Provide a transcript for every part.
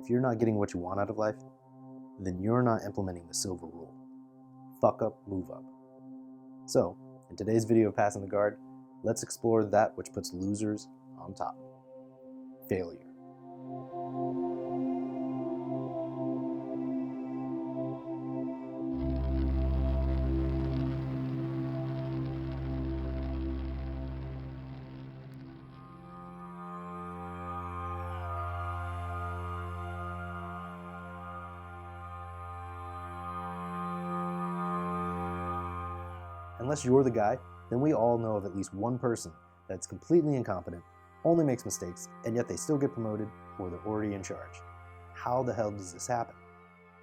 If you're not getting what you want out of life, then you're not implementing the silver rule. Fuck up, move up. So, in today's video of Passing the Guard, let's explore that which puts losers on top. Failure. Unless you're the guy, then we all know of at least one person that's completely incompetent, only makes mistakes, and yet they still get promoted or they're already in charge. How the hell does this happen?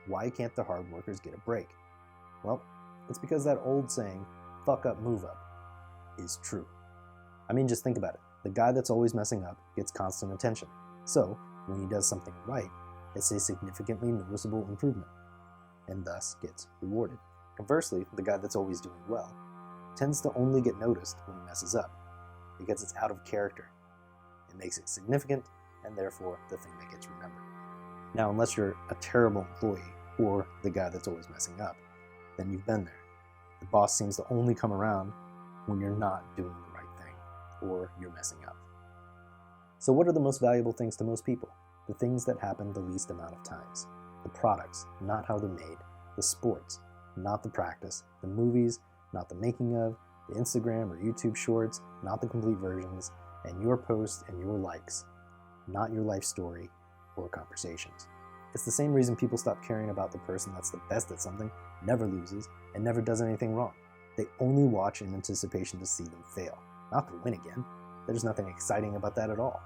Why can't the hard workers get a break? Well, it's because that old saying, fuck up, move up, is true. I mean, just think about it. The guy that's always messing up gets constant attention. So, when he does something right, it's a significantly noticeable improvement, and thus gets rewarded. Conversely, the guy that's always doing well tends to only get noticed when he messes up, because it's out of character. It makes it significant, and therefore the thing that gets remembered. Now, unless you're a terrible employee, or the guy that's always messing up, then you've been there. The boss seems to only come around when you're not doing the right thing, or you're messing up. So what are the most valuable things to most people? The things that happen the least amount of times. The products, not how they're made. The sports, not the practice. The movies, not the making of. The Instagram or YouTube shorts, not the complete versions. And your posts and your likes, not your life story or conversations. It's the same reason people stop caring about the person that's the best at something, never loses, and never does anything wrong. They only watch in anticipation to see them fail, not to win again. There's nothing exciting about that at all.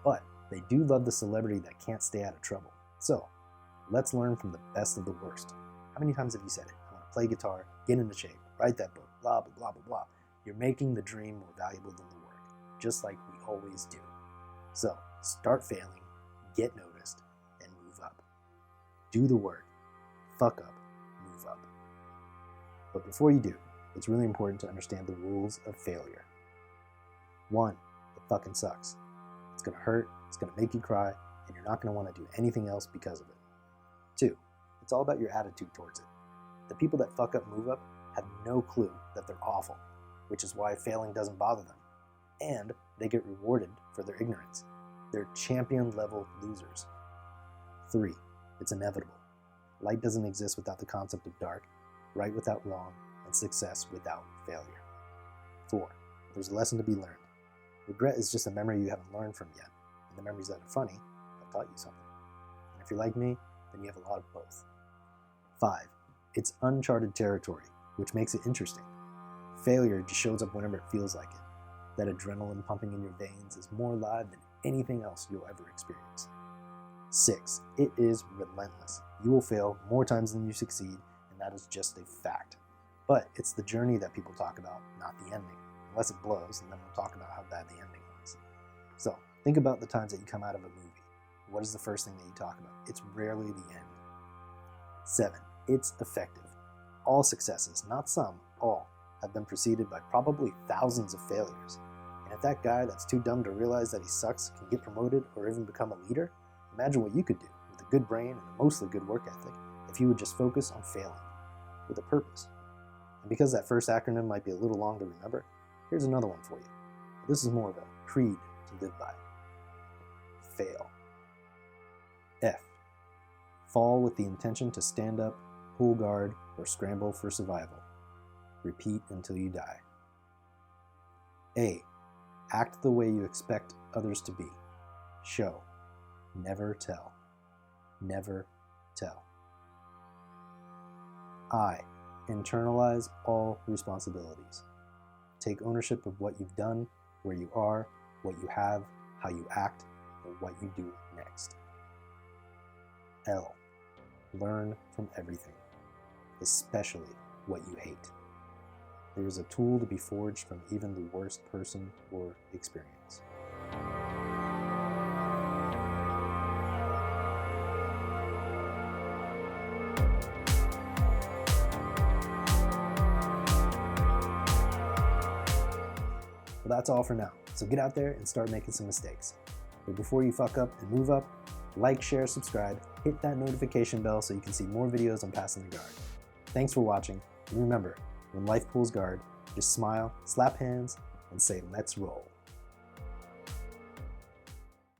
But they do love the celebrity that can't stay out of trouble. So, let's learn from the best of the worst. How many times have you said it? I want to play guitar, get into shape, write that book, blah, blah, blah, blah, blah. You're making the dream more valuable than the work, just like we always do. So, start failing, get noticed, and move up. Do the work, fuck up, move up. But before you do, it's really important to understand the rules of failure. 1, it fucking sucks. It's gonna hurt, it's gonna make you cry, and you're not gonna want to do anything else because of it. 2, it's all about your attitude towards it. The people that fuck up, move up have no clue that they're awful, which is why failing doesn't bother them. And they get rewarded for their ignorance. They're champion-level losers. 3, it's inevitable. Light doesn't exist without the concept of dark, right without wrong, and success without failure. 4, there's a lesson to be learned. Regret is just a memory you haven't learned from yet, and the memories that are funny have taught you something. And if you're like me, then you have a lot of both. 5, it's uncharted territory, which makes it interesting. Failure just shows up whenever it feels like it. That adrenaline pumping in your veins is more alive than anything else you'll ever experience. 6, it is relentless. You will fail more times than you succeed, and that is just a fact. But it's the journey that people talk about, not the ending. Unless it blows, and then we'll talk about how bad the ending was. So, think about the times that you come out of a movie. What is the first thing that you talk about? It's rarely the end. 7, it's effective. All successes, not some, all, have been preceded by probably thousands of failures. And if that guy that's too dumb to realize that he sucks can get promoted or even become a leader, imagine what you could do with a good brain and a mostly good work ethic if you would just focus on failing with a purpose. And because that first acronym might be a little long to remember, here's another one for you. This is more of a creed to live by. Fail. F. Fall with the intention to stand up, pull guard, or scramble for survival. Repeat until you die. A. Act the way you expect others to be. Show. Never tell. Never tell. I. Internalize all responsibilities. Take ownership of what you've done, where you are, what you have, how you act, and what you do next. L. Learn from everything, especially what you hate. There is a tool to be forged from even the worst person or experience. Well, that's all for now. So get out there and start making some mistakes. But before you fuck up and move up, Like, share, subscribe, hit that notification bell so you can see more videos on passing the guard. Thanks for watching, and remember, when life pulls guard, just smile, slap hands, and say, let's roll.